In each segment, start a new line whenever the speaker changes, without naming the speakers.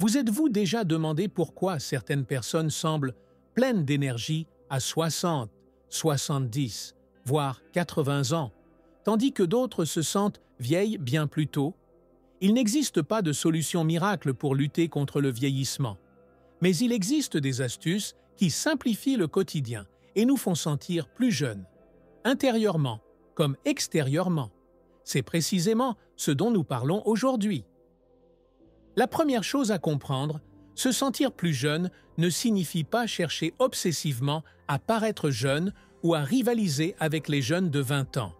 Vous êtes-vous déjà demandé pourquoi certaines personnes semblent pleines d'énergie à 60, 70, voire 80 ans, tandis que d'autres se sentent vieilles bien plus tôt? Il n'existe pas de solution miracle pour lutter contre le vieillissement, mais il existe des astuces qui simplifient le quotidien et nous font sentir plus jeunes, intérieurement comme extérieurement. C'est précisément ce dont nous parlons aujourd'hui. La première chose à comprendre, se sentir plus jeune ne signifie pas chercher obsessivement à paraître jeune ou à rivaliser avec les jeunes de 20 ans.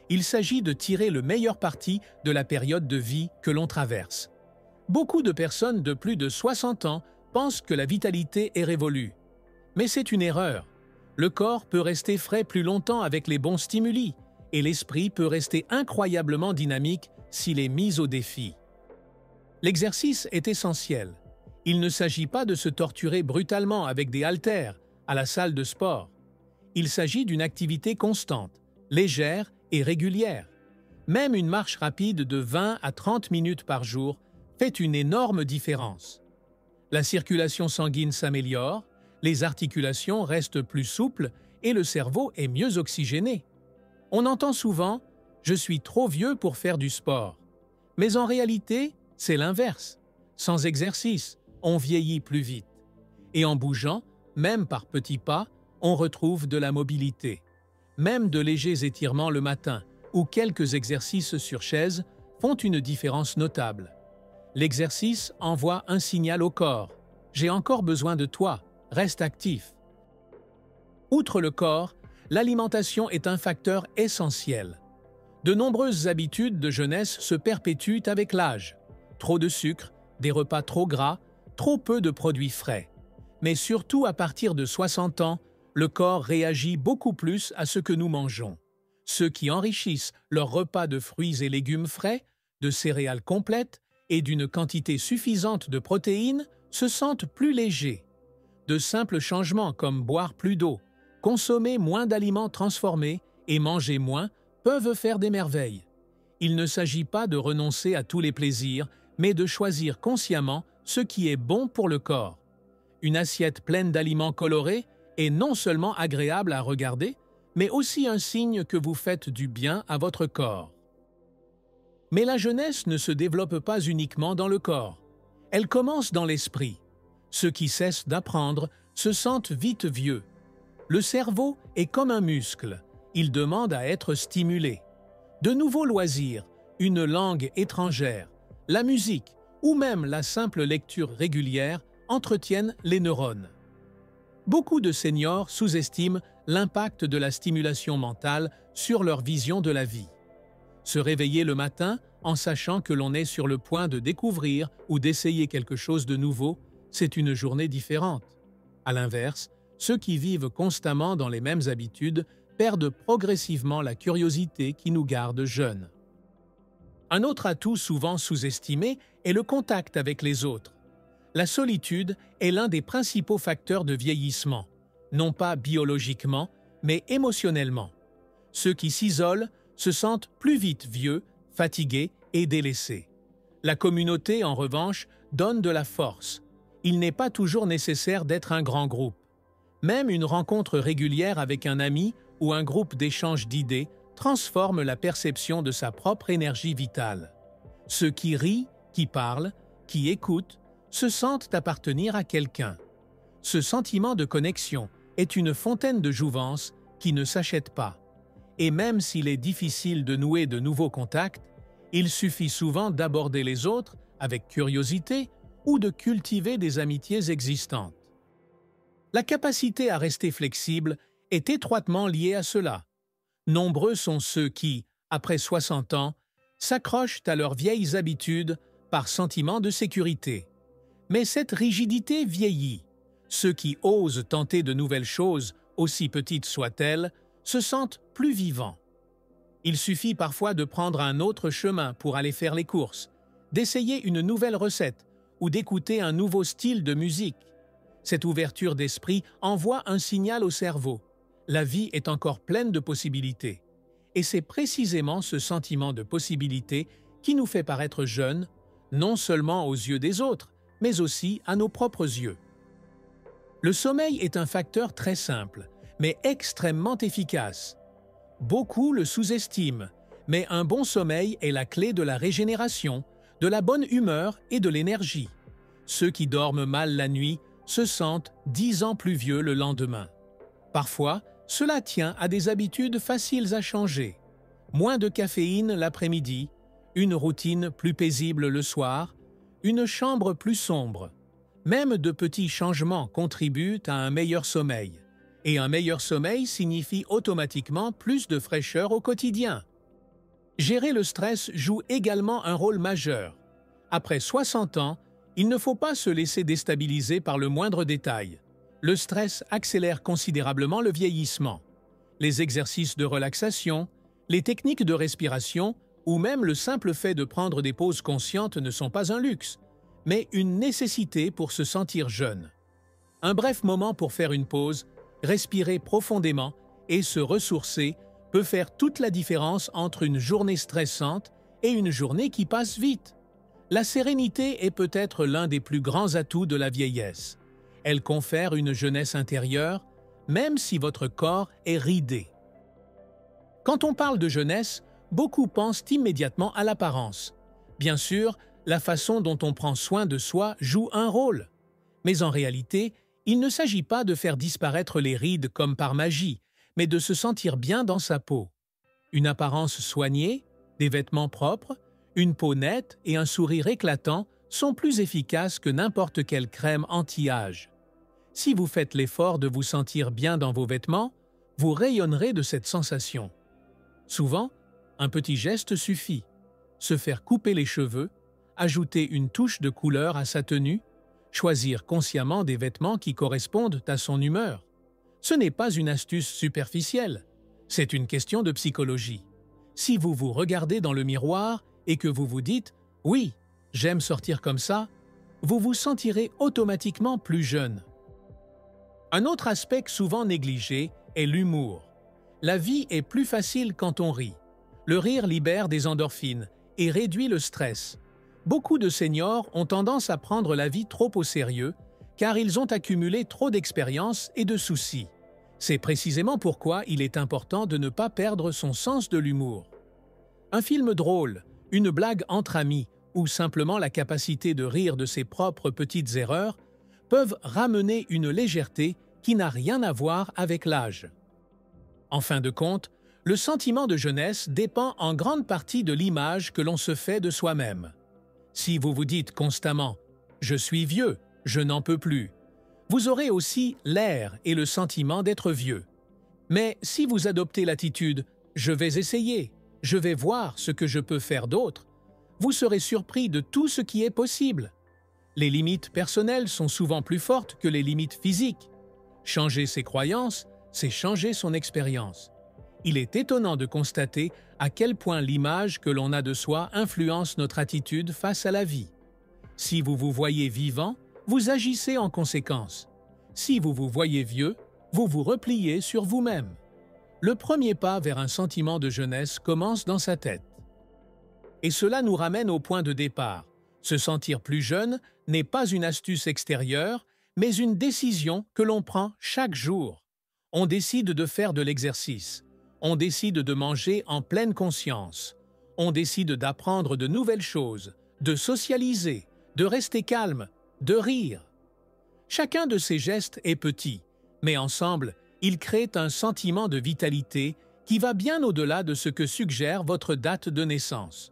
Il s'agit de tirer le meilleur parti de la période de vie que l'on traverse. Beaucoup de personnes de plus de 60 ans pensent que la vitalité est révolue. Mais c'est une erreur. Le corps peut rester frais plus longtemps avec les bons stimuli, et l'esprit peut rester incroyablement dynamique s'il est mis au défi. L'exercice est essentiel. Il ne s'agit pas de se torturer brutalement avec des haltères à la salle de sport. Il s'agit d'une activité constante, légère et régulière. Même une marche rapide de 20 à 30 minutes par jour fait une énorme différence. La circulation sanguine s'améliore, les articulations restent plus souples et le cerveau est mieux oxygéné. On entend souvent « je suis trop vieux pour faire du sport ». Mais en réalité, c'est l'inverse. Sans exercice, on vieillit plus vite. Et en bougeant, même par petits pas, on retrouve de la mobilité. Même de légers étirements le matin ou quelques exercices sur chaise font une différence notable. L'exercice envoie un signal au corps. J'ai encore besoin de toi, reste actif. Outre le corps, l'alimentation est un facteur essentiel. De nombreuses habitudes de jeunesse se perpétuent avec l'âge. Trop de sucre, des repas trop gras, trop peu de produits frais. Mais surtout à partir de 60 ans, le corps réagit beaucoup plus à ce que nous mangeons. Ceux qui enrichissent leurs repas de fruits et légumes frais, de céréales complètes et d'une quantité suffisante de protéines se sentent plus légers. De simples changements comme boire plus d'eau, consommer moins d'aliments transformés et manger moins peuvent faire des merveilles. Il ne s'agit pas de renoncer à tous les plaisirs, mais de choisir consciemment ce qui est bon pour le corps. Une assiette pleine d'aliments colorés est non seulement agréable à regarder, mais aussi un signe que vous faites du bien à votre corps. Mais la jeunesse ne se développe pas uniquement dans le corps. Elle commence dans l'esprit. Ceux qui cessent d'apprendre se sentent vite vieux. Le cerveau est comme un muscle. Il demande à être stimulé. De nouveaux loisirs, une langue étrangère, la musique ou même la simple lecture régulière entretiennent les neurones. Beaucoup de seniors sous-estiment l'impact de la stimulation mentale sur leur vision de la vie. Se réveiller le matin en sachant que l'on est sur le point de découvrir ou d'essayer quelque chose de nouveau, c'est une journée différente. À l'inverse, ceux qui vivent constamment dans les mêmes habitudes perdent progressivement la curiosité qui nous garde jeunes. Un autre atout souvent sous-estimé est le contact avec les autres. La solitude est l'un des principaux facteurs de vieillissement, non pas biologiquement, mais émotionnellement. Ceux qui s'isolent se sentent plus vite vieux, fatigués et délaissés. La communauté, en revanche, donne de la force. Il n'est pas toujours nécessaire d'être un grand groupe. Même une rencontre régulière avec un ami ou un groupe d'échange d'idées transforme la perception de sa propre énergie vitale. Ceux qui rient, qui parlent, qui écoutent, se sentent appartenir à quelqu'un. Ce sentiment de connexion est une fontaine de jouvence qui ne s'achète pas. Et même s'il est difficile de nouer de nouveaux contacts, il suffit souvent d'aborder les autres avec curiosité ou de cultiver des amitiés existantes. La capacité à rester flexible est étroitement liée à cela. Nombreux sont ceux qui, après 60 ans, s'accrochent à leurs vieilles habitudes par sentiment de sécurité. Mais cette rigidité vieillit. Ceux qui osent tenter de nouvelles choses, aussi petites soient-elles, se sentent plus vivants. Il suffit parfois de prendre un autre chemin pour aller faire les courses, d'essayer une nouvelle recette ou d'écouter un nouveau style de musique. Cette ouverture d'esprit envoie un signal au cerveau. La vie est encore pleine de possibilités. Et c'est précisément ce sentiment de possibilité qui nous fait paraître jeunes, non seulement aux yeux des autres, mais aussi à nos propres yeux. Le sommeil est un facteur très simple, mais extrêmement efficace. Beaucoup le sous-estiment, mais un bon sommeil est la clé de la régénération, de la bonne humeur et de l'énergie. Ceux qui dorment mal la nuit se sentent 10 ans plus vieux le lendemain. Parfois, cela tient à des habitudes faciles à changer. Moins de caféine l'après-midi, une routine plus paisible le soir, une chambre plus sombre. Même de petits changements contribuent à un meilleur sommeil. Et un meilleur sommeil signifie automatiquement plus de fraîcheur au quotidien. Gérer le stress joue également un rôle majeur. Après 60 ans, il ne faut pas se laisser déstabiliser par le moindre détail. Le stress accélère considérablement le vieillissement. Les exercices de relaxation, les techniques de respiration ou même le simple fait de prendre des pauses conscientes ne sont pas un luxe, mais une nécessité pour se sentir jeune. Un bref moment pour faire une pause, respirer profondément et se ressourcer peut faire toute la différence entre une journée stressante et une journée qui passe vite. La sérénité est peut-être l'un des plus grands atouts de la vieillesse. Elle confère une jeunesse intérieure, même si votre corps est ridé. Quand on parle de jeunesse, beaucoup pensent immédiatement à l'apparence. Bien sûr, la façon dont on prend soin de soi joue un rôle. Mais en réalité, il ne s'agit pas de faire disparaître les rides comme par magie, mais de se sentir bien dans sa peau. Une apparence soignée, des vêtements propres, une peau nette et un sourire éclatant sont plus efficaces que n'importe quelle crème anti-âge. Si vous faites l'effort de vous sentir bien dans vos vêtements, vous rayonnerez de cette sensation. Souvent, un petit geste suffit. Se faire couper les cheveux, ajouter une touche de couleur à sa tenue, choisir consciemment des vêtements qui correspondent à son humeur. Ce n'est pas une astuce superficielle, c'est une question de psychologie. Si vous vous regardez dans le miroir et que vous vous dites « Oui, j'aime sortir comme ça », vous vous sentirez automatiquement plus jeune. Un autre aspect souvent négligé est l'humour. La vie est plus facile quand on rit. Le rire libère des endorphines et réduit le stress. Beaucoup de seniors ont tendance à prendre la vie trop au sérieux car ils ont accumulé trop d'expérience et de soucis. C'est précisément pourquoi il est important de ne pas perdre son sens de l'humour. Un film drôle, une blague entre amis ou simplement la capacité de rire de ses propres petites erreurs peuvent ramener une légèreté qui n'a rien à voir avec l'âge. En fin de compte, le sentiment de jeunesse dépend en grande partie de l'image que l'on se fait de soi-même. Si vous vous dites constamment « Je suis vieux, je n'en peux plus », vous aurez aussi l'air et le sentiment d'être vieux. Mais si vous adoptez l'attitude « Je vais essayer, je vais voir ce que je peux faire d'autre », vous serez surpris de tout ce qui est possible. Les limites personnelles sont souvent plus fortes que les limites physiques. Changer ses croyances, c'est changer son expérience. Il est étonnant de constater à quel point l'image que l'on a de soi influence notre attitude face à la vie. Si vous vous voyez vivant, vous agissez en conséquence. Si vous vous voyez vieux, vous vous repliez sur vous-même. Le premier pas vers un sentiment de jeunesse commence dans sa tête. Et cela nous ramène au point de départ. Se sentir plus jeune n'est pas une astuce extérieure, mais une décision que l'on prend chaque jour. On décide de faire de l'exercice. On décide de manger en pleine conscience. On décide d'apprendre de nouvelles choses, de socialiser, de rester calme, de rire. Chacun de ces gestes est petit, mais ensemble, ils créent un sentiment de vitalité qui va bien au-delà de ce que suggère votre date de naissance.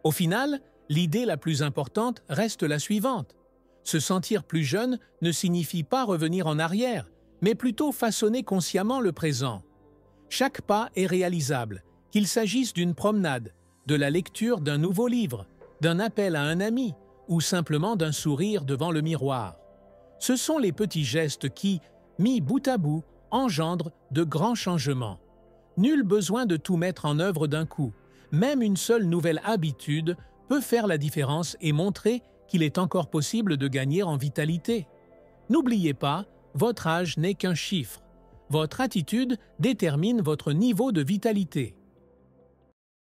Au final, l'idée la plus importante reste la suivante. Se sentir plus jeune ne signifie pas revenir en arrière, mais plutôt façonner consciemment le présent. Chaque pas est réalisable, qu'il s'agisse d'une promenade, de la lecture d'un nouveau livre, d'un appel à un ami ou simplement d'un sourire devant le miroir. Ce sont les petits gestes qui, mis bout à bout, engendrent de grands changements. Nul besoin de tout mettre en œuvre d'un coup. Même une seule nouvelle habitude peut faire la différence et montrer qu'il est encore possible de gagner en vitalité. N'oubliez pas, votre âge n'est qu'un chiffre. Votre attitude détermine votre niveau de vitalité.